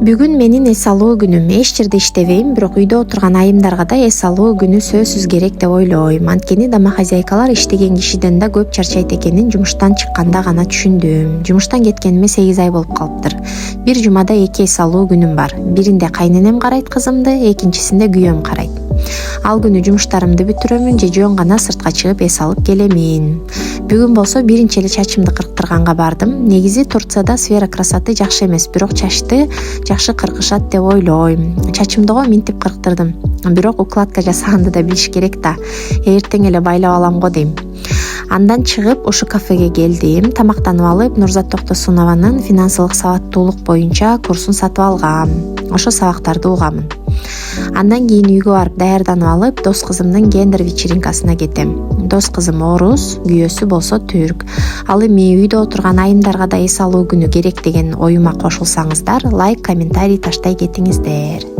Бүгүн менин эс алуу күнүм. Эч жерде иштебейм, бирок үйдө отурган айымдарга да эс алуу күнү сөзсүз керек деп ойлойм. Анткени домохозяйкалар иштеген кишиден да көп чарчайт экенин жумуштан чыкканда гана түшүндүм. Жумуштан кеткениме 8 ай болуп калыптыр. Бир жумада 2 эс алуу күнүм бар. Биринде кайненем карайт кызымды, экинчисинде күйөөм карайт. Ал күнү жумуштарымды бүтүрөмүн же жөн гана сыртка чыгып эс алып келемин. Бүгүн болсо биринчи эле чачымды кырктырганга бардым. Негизи Турцияда сфера красоты жакшы эмес, бирок чачты жакшы кыркышат деп ойлойм. Чачымды минтип кырктырдым. Бирок укладка жасаганды да билиш керек да. Эртең эле байлап алам го дейм. Андан чыгып ушу кафеге келдим. Тамактанып алып Нурзат Токтосунованын финансылык сабаттуулук боюнча курсун сатып алгам. Ошо сабактарды угамын. Андан кийин үйгө барып даярданып алып, дос кызымдын гендер вечеринкасына кетем. Дос кызым орус, күйөөсү болсо түрк. Ал эми үйдө отурган айымдарга да эс алуу күнү керек деген оюма кошулсаңыздар, лайк, комментарий таштай кетиңиздер.